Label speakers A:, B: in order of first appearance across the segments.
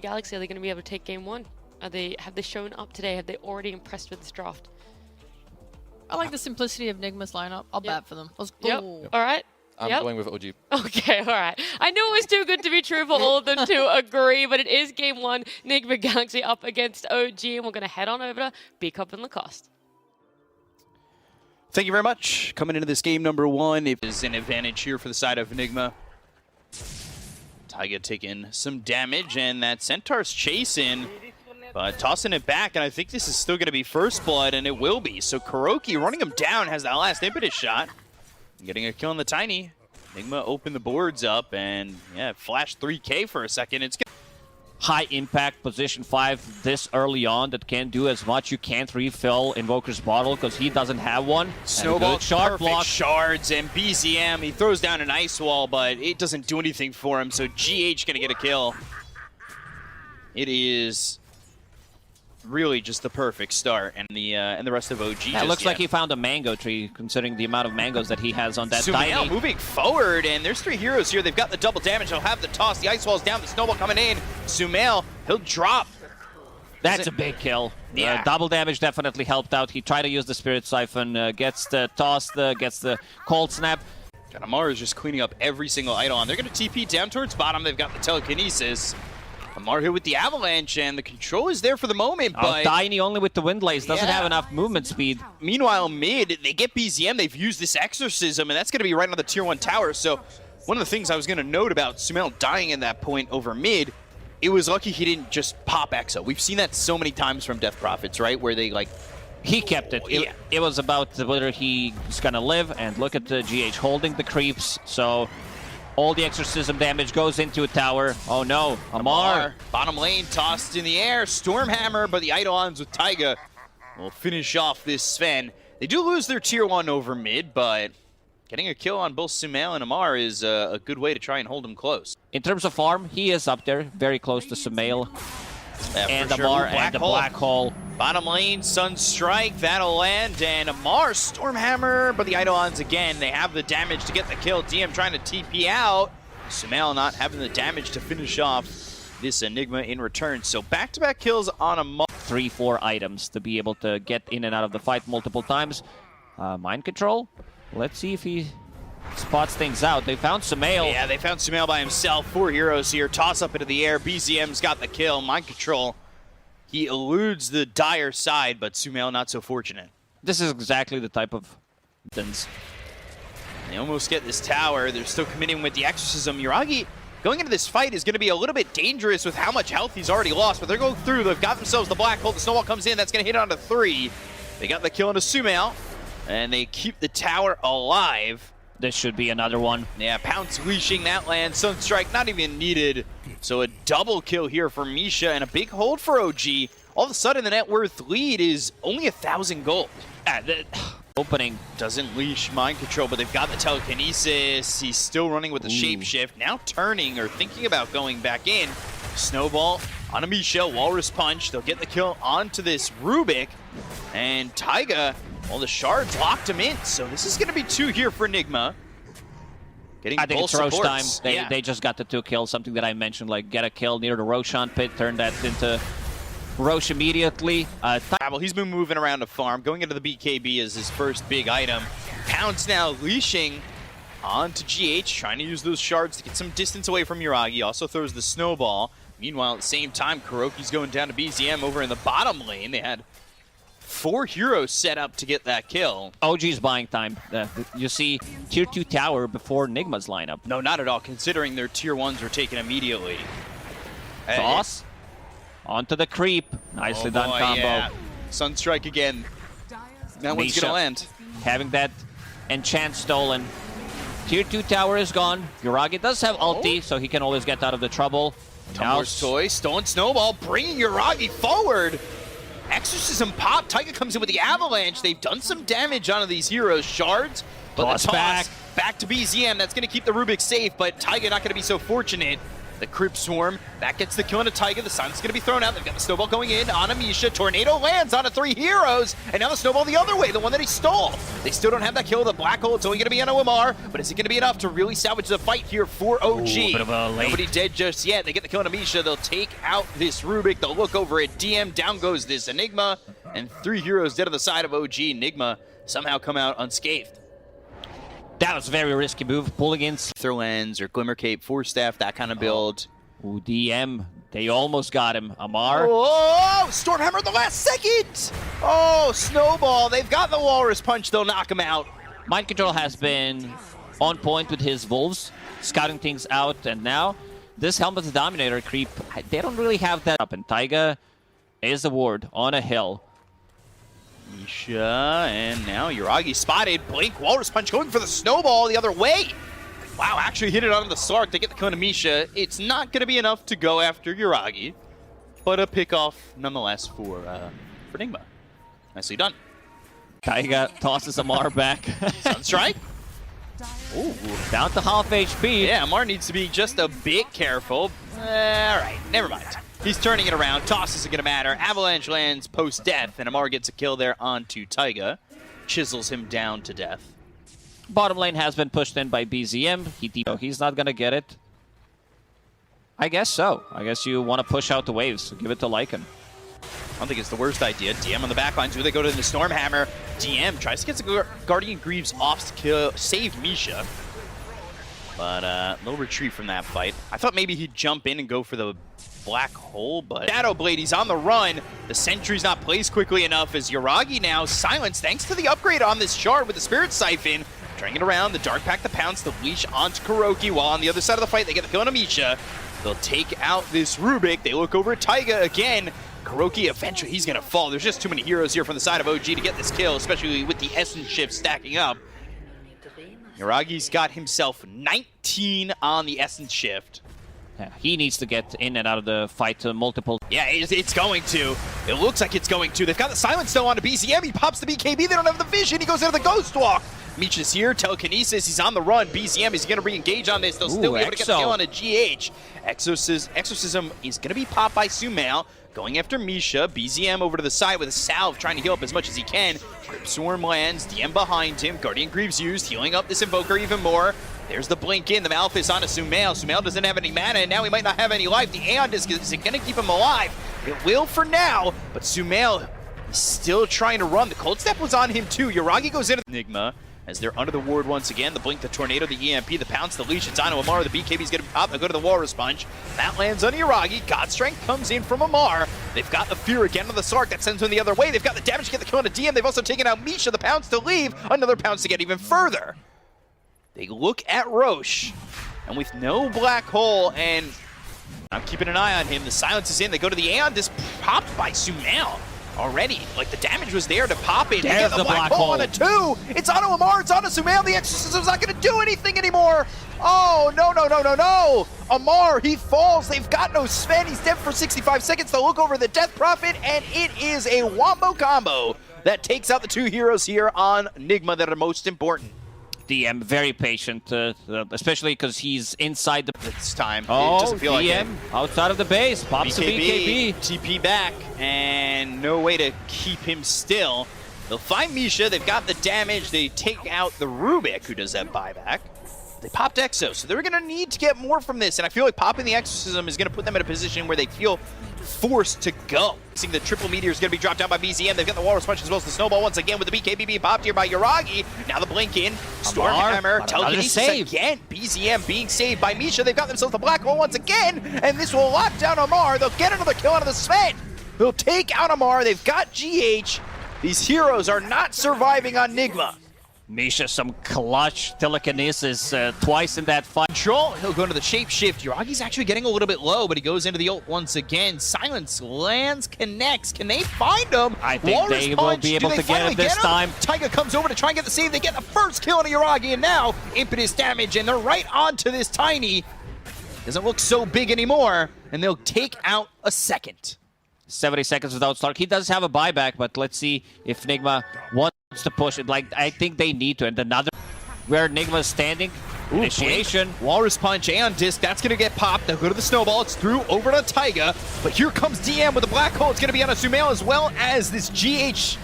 A: Galaxy, are they going to be able to take game one? Have they shown up today? Have they already impressed with this draft?
B: I like the simplicity of Nigma's lineup. I'll bat for them. Let's go.
A: Yep. All right.
C: I'm going with OG.
A: Okay, all right. I knew it was too good to be true for all of them to agree, but it is game one. Nigma Galaxy up against OG, and we're going to head on over to B-Cup and Lacoste.
D: Thank you very much. Coming into this game number one, it is an advantage here for the side of Nigma. Taiga taking some damage, and that Centaur's chasing, but tossing it back, and I think this is still going to be first blood, and it will be. So Kuroki running him down has that last impetus shot. Getting a kill on the Tiny. Nigma opened the boards up, and yeah, flashed 3K for a second. It's
E: high impact position 5 this early on that can't do as much. You can't refill Invoker's bottle because he doesn't have one.
D: Snowball,
E: shard
D: perfect
E: block.
D: shards, and BZM, he throws down an ice wall, but it doesn't do anything for him, so GH gonna get a kill. It is really just the perfect start, and the rest of OG
E: Yeah, it looks like he found a mango tree, considering the amount of mangoes that he has on that
D: Sumail
E: tiny.
D: moving forward, and there's 3 heroes here. They've got the double damage. They'll have the toss. The ice wall's down. The snowball coming in. Sumail, he'll drop.
E: That's a big kill.
D: Yeah.
E: Double damage definitely helped out. He tried to use the Spirit Siphon, gets the toss, gets the cold snap.
D: And Amar is just cleaning up every single idol, and they're going to TP down towards bottom. They've got the telekinesis. Amar here with the avalanche, and the control is there for the moment, but
E: Tiny only with the wind blaze doesn't have enough movement speed.
D: Meanwhile, mid, they get BZM. They've used this exorcism, and that's going to be right on the tier 1 tower. So one of the things I was going to note about Sumail dying in that point over mid, it was lucky he didn't just pop Exo. We've seen that so many times from Death Prophets, right? Where they like...
E: He kept it.
D: Yeah.
E: It was about whether he's going to live, and look at the GH holding the creeps. So all the exorcism damage goes into a tower. Oh no, Amar.
D: Bottom lane tossed in the air. Stormhammer, but the Eidolons with Taiga will finish off this Sven. They do lose their tier 1 over mid, but getting a kill on both Sumail and Amar is a good way to try and hold them close.
E: In terms of farm, he is up there, very close to Sumail and
D: sure.
E: Amar
D: Black
E: and the
D: hole.
E: Black Hole.
D: Bottom lane, Sunstrike, that'll land, and Amar, Stormhammer, but the Eidolons again, they have the damage to get the kill. DM trying to TP out. Sumail not having the damage to finish off this Enigma in return. So back-to-back kills on Amar.
E: 3-4 items to be able to get in and out of the fight multiple times. Mind control. Let's see if he spots things out. They found Sumail.
D: Yeah, they found Sumail by himself. 4 heroes here. Toss up into the air. BZM's got the kill. Mind control. He eludes the dire side, but Sumail not so fortunate.
E: This is exactly the type of things.
D: They almost get this tower. They're still committing with the exorcism. Yuragi going into this fight is going to be a little bit dangerous with how much health he's already lost, but they're going through. They've got themselves the black hole. The snowball comes in. That's going to hit onto 3. They got the kill onto Sumail, and they keep the tower alive.
E: This should be another one.
D: Yeah, Pounce leashing that land. Sunstrike not even needed. So a double kill here for Misha and a big hold for OG. All of a sudden, the net worth lead is only 1,000 gold.
E: Opening.
D: Doesn't leash mind control, but they've got the telekinesis. He's still running with the shapeshift. Now turning or thinking about going back in. Snowball on a Misha. Walrus punch. They'll get the kill onto this Rubik. And Taiga, well, the shards locked him in. So this is going to be 2 here for Nigma. Getting
E: I think
D: both
E: it's Roche time.
D: supports.
E: They just got the 2 kills, something that I mentioned, like get a kill near the Roshan pit, turn that into Roche immediately.
D: He's been moving around the farm. Going into the BKB is his first big item. Pounce now leashing onto GH, trying to use those shards to get some distance away from Yuragi. Also throws the snowball. Meanwhile, at the same time, Kuroki's going down to BZM over in the bottom lane. They had 4 heroes set up to get that kill.
E: OG's buying time. You see tier 2 tower before Nigma's lineup.
D: No, not at all, considering their tier 1s were taken immediately.
E: Toss. Onto the creep. Nicely done combo.
D: Yeah. Sunstrike again. That one's
E: Misha
D: going to land.
E: having that enchant stolen. Tier 2 tower is gone. Yuragi does have ulti, so he can always get out of the trouble.
D: Tumbler's toy, stolen snowball, bringing Yuragi forward. Exorcism pop. Taiga comes in with the avalanche. They've done some damage onto these heroes' shards. But
E: Toss
D: the toss back to BZM. That's going to keep the Rubik safe, but Taiga not going to be so fortunate. The Crypt Swarm, that gets the kill on a Taiga. The Silence is going to be thrown out. They've got the Snowball going in on Amisha. Tornado lands on a 3 heroes. And now the Snowball the other way, the one that he stole. They still don't have that kill. The Black Hole, it's only going to be on OMR. But is it going to be enough to really salvage the fight here for OG?
E: Ooh, bit of a late.
D: Nobody dead just yet. They get the kill on Amisha. They'll take out this Rubik. They'll look over at DM. Down goes this Enigma. And 3 heroes dead on the side of OG. Nigma somehow come out unscathed.
E: That was a very risky move, pulling in.
D: Throw ends or Glimmer Cape, Force Staff, that kind of build.
E: Ooh, DM, they almost got him. Amar.
D: Oh, Stormhammer at the last second! Oh, Snowball, they've got the Walrus Punch, they'll knock him out.
E: Mind Control has been on point with his Wolves, scouting things out, and now this Helmet of the Dominator creep, they don't really have that up, and Taiga is the ward on a hill.
D: Misha, and now Yuragi spotted. Blink, Walrus Punch going for the Snowball the other way. Wow, actually hit it on the Sark to get the kill on Misha. It's not going to be enough to go after Yuragi, but a pickoff nonetheless for Nigma. Nicely done.
E: Taiga tosses Amar back.
D: Sunstrike?
E: Ooh, down to half HP.
D: Yeah, Amar needs to be just a bit careful. All right, never mind. He's turning it around. Toss isn't going to matter. Avalanche lands post-death, and Amar gets a kill there onto Taiga. Chisels him down to death.
E: Bottom lane has been pushed in by BZM. He's not going to get it. I guess so. I guess you want to push out the waves. So give it to Lycan.
D: I don't think it's the worst idea. DM on the backlines. Do they go to the Stormhammer? DM tries to get the Guardian Greaves off to kill, save Misha. But no retreat from that fight. I thought maybe he'd jump in and go for the Black Hole, but Shadow Blade, he's on the run. The Sentry's not placed quickly enough as Yuragi now silenced thanks to the upgrade on this shard with the Spirit Siphon. Trying it around, the Dark Pack, the Pounce, the Leash onto Kuroki, while on the other side of the fight, they get the kill on Amisha. They'll take out this Rubik. They look over at Taiga again. Kuroki, eventually he's gonna fall. There's just too many heroes here from the side of OG to get this kill, especially with the Essence shift stacking up. Yuragi's got himself 19 on the Essence shift.
E: Yeah, he needs to get in and out of the fight to multiple.
D: Yeah, it's going to. It looks like it's going to. They've got the Silence still on to BZM. He pops the BKB. They don't have the vision. He goes into the Ghost Walk. Misha's here. Telekinesis. He's on the run. BZM is going to re-engage on this. They'll still be able to get the kill on a GH. Exorcism is going to be popped by Sumail. Going after Misha. BZM over to the side with a salve, trying to heal up as much as he can. Crypt Swarm lands. DM behind him. Guardian Greaves used, healing up this Invoker even more. There's the blink in, the Malphus onto Sumail. Sumail doesn't have any mana, and now he might not have any life. The Aeon Disc is going to keep him alive. It will for now, but Sumail is still trying to run. The Cold Step was on him too. Yuragi goes into Nigma as they're under the ward once again. The blink, the tornado, the EMP, the pounce, the leash. It's on Amar. The BKB's going to pop. They'll go to the Walrus Punch. That lands on Yuragi. God Strength comes in from Amar. They've got the Fear again on the Sark. That sends them the other way. They've got the damage to get the kill on a DM. They've also taken out Misha. The pounce to leave. Another pounce to get even further. They look at Roche, and with no Black Hole, and I'm keeping an eye on him. The Silence is in. They go to the Aeon Disc, popped by Sumail already. Like, the damage was there to pop it. They get the Black Hole on a 2. It's onto Amar. It's onto Sumail. The Exorcism's not going to do anything anymore. Oh, no, no, no, no, no. Amar, he falls. They've got no Sven. He's dead for 65 seconds. They'll look over the Death Prophet, and it is a wombo combo that takes out the 2 heroes here on Nigma that are most important.
E: DM very patient, especially because he's inside the.
D: This time,
E: oh,
D: it doesn't feel like
E: DM outside of the base, pops
D: BKB,
E: a BKB.
D: TP back, and no way to keep him still. They'll find Misha. They've got the damage. They take out the Rubik, who does that buyback. They popped Exo, so they're going to need to get more from this, and I feel like popping the Exorcism is going to put them in a position where they feel forced to go. Seeing the triple meteor is going to be dropped down by BZM. They've got the Walrus Punch as well as the Snowball once again with the BKB being popped here by Yuragi. Now the blink in. Stormhammer, Telekinesis again. BZM being saved by Misha. They've got themselves the Black Hole once again, and this will lock down Amar. They'll get another kill out of the Sven. They'll take out Amar. They've got GH. These heroes are not surviving on Nigma.
E: Misha, some clutch telekinesis twice in that fight.
D: Control, he'll go into the shapeshift. Yuragi's actually getting a little bit low, but he goes into the ult once again. Silence lands, connects. Can they find him?
E: I think
D: Walrus
E: they
D: Punch.
E: will be able to get it this time.
D: Taiga comes over to try and get the save. They get the first kill on Yuragi, and now impetus damage, and they're right onto this Tiny. Doesn't look so big anymore, and they'll take out a second.
E: 70 seconds without Stark. He does have a buyback, but let's see if Nigma wants to push it. Like, I think they need to. And another, where Nigma is standing, Initiation.
D: Walrus Punch and Disc, that's going to get popped. They'll go to the Snowball. It's through over to Taiga. But here comes DM with a Black Hole. It's going to be on a Sumail as well as this GH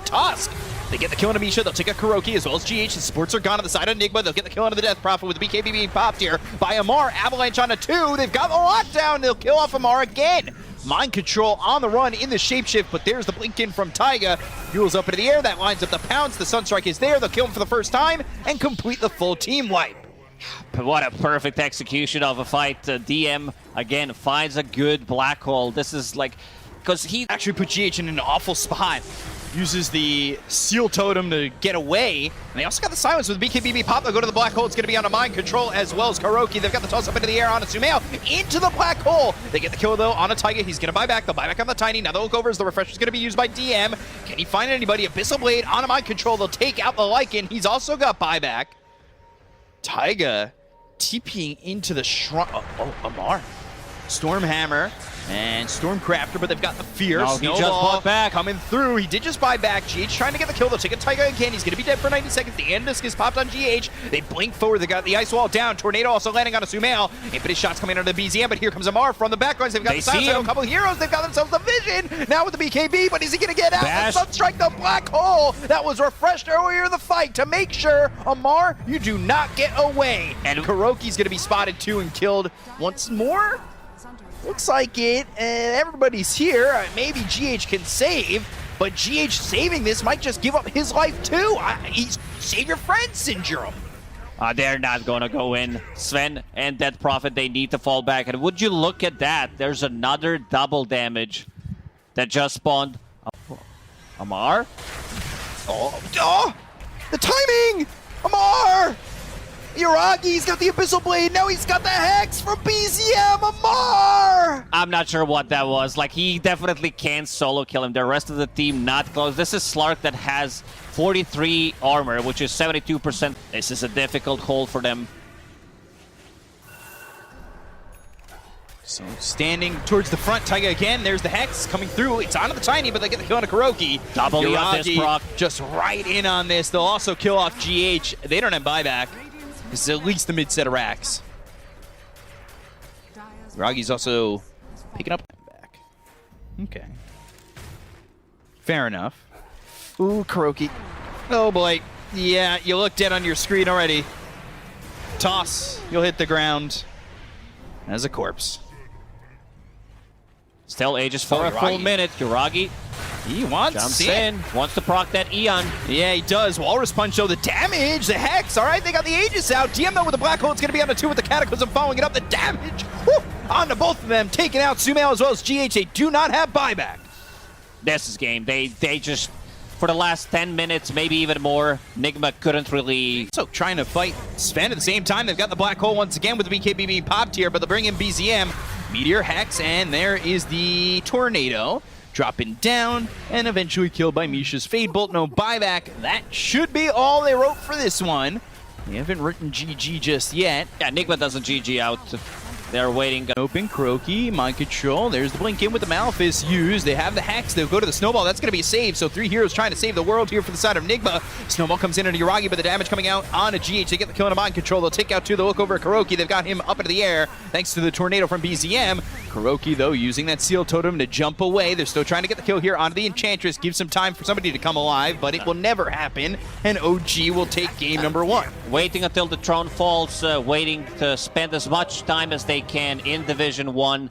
D: Tusk. They get the kill on Amisha. They'll take a Kuroki as well as GH. The supports are gone on the side of Nigma. They'll get the kill onto the Death Prophet with the BKB being popped here by Amar. Avalanche on a 2. They've got the lockdown. They'll kill off Amar again. Mind Control on the run in the shapeshift, but there's the blink in from Taiga. Fuels up into the air. That lines up the pounce. The Sunstrike is there. They'll kill him for the first time and complete the full team wipe.
E: But what a perfect execution of a fight. DM, again, finds a good Black Hole. This is like... Because he
D: Actually put GH in an awful spot. Uses the Seal Totem to get away. And they also got the silence with BKBB pop. They'll go to the Black Hole. It's going to be on a Mind Control as well as Kuroki. They've got the toss up into the air on a Sumail. Into the Black Hole. They get the kill, though, on a Taiga. He's going to buy back. They'll buy back on the Tiny. Now they'll look over as the Refresher's going to be used by DM. Can he find anybody? Abyssal Blade on a Mind Control. They'll take out the Lycan. He's also got buyback. Taiga TPing into the shrine. Oh, Amar. Stormhammer and Stormcrafter, but they've got the fear.
E: No, he just
D: Snowball
E: bought back.
D: coming through. He did just buy back. GH trying to get the kill. They'll take a Taiga again. He's going to be dead for 90 seconds. The Endisk is popped on GH. They blink forward. They got the ice wall down. Tornado also landing on a Sumail. Infinite shots coming under the BZM, but here comes Amar from the backlines. They've got
E: They
D: the silence.
E: see him.
D: A couple heroes. They've got themselves the vision. Now with the BKB, but is he going to get out?
E: Bash.
D: The Sunstrike, the Black Hole that was refreshed earlier in the fight to make sure, Amar, you do not get away.
E: And
D: Kuroki's going to be spotted too and killed once more. Looks like it, and everybody's here. Maybe GH can save, but GH saving this might just give up his life too. He's save your friend syndrome.
E: they're not going to go in. Sven and Death Prophet, they need to fall back. And would you look at that? There's another double damage that just spawned. Amar?
D: Oh, the timing! Amar! Yuragi's got the Abyssal Blade, now he's got the Hex from BZM, Amar!
E: I'm not sure what that was. Like, he definitely can't solo kill him. The rest of the team not close. This is Slark that has 43 armor, which is 72%. This is a difficult hold for them.
D: So standing towards the front, Taiga again. There's the Hex coming through. It's onto the Tiny, but they get the kill on a Kuroki.
E: Double E on this
D: Yuragi
E: proc.
D: just right in on this. They'll also kill off GH. They don't have buyback. This is at least the mid set of racks. Yuragi's also picking up back. Okay. Fair enough. Ooh, Kuroki. Oh boy. Yeah, you look dead on your screen already. Toss. You'll hit the ground as a corpse.
E: Still ages for a full
D: Yuragi.
E: minute. Yuragi
D: He wants
E: jumps
D: it.
E: in, wants to proc that Eon.
D: Yeah, he does. Walrus Punch, though, the damage, the Hex. All right, they got the Aegis out. DM, though, with the Black Hole. It's going to be on the 2 with the Cataclysm following it up. The damage, whew, onto both of them. Taking out Sumail as well as GH. They do not have buyback.
E: This is game. They just, for the last 10 minutes, maybe even more, Nigma couldn't really...
D: So trying to fight Sven at the same time. They've got the Black Hole once again with the BKB being popped here, but they'll bring in BZM. Meteor, Hex, and there is the Tornado. Dropping down and eventually killed by Misha's Fade Bolt. No buyback. That should be all they wrote for this one. They haven't written GG just yet.
E: Yeah, Nigma doesn't GG out. They're waiting.
D: Open, Kuroki, Mind Control. There's the blink in with the Malphus used. They have the Hex. They'll go to the Snowball. That's going to be a save. So 3 heroes trying to save the world here for the side of Nigma. Snowball comes in into Yuragi, but the damage coming out on a GH. They get the kill on a Mind Control. They'll take out 2. They'll look over at Kuroki. They've got him up into the air thanks to the Tornado from BZM. Kuroki, though, using that Seal Totem to jump away. They're still trying to get the kill here onto the Enchantress. Give some time for somebody to come alive, but it will never happen. And OG will take game number 1.
E: Waiting until the throne falls, waiting to spend as much time as they can in Division 1.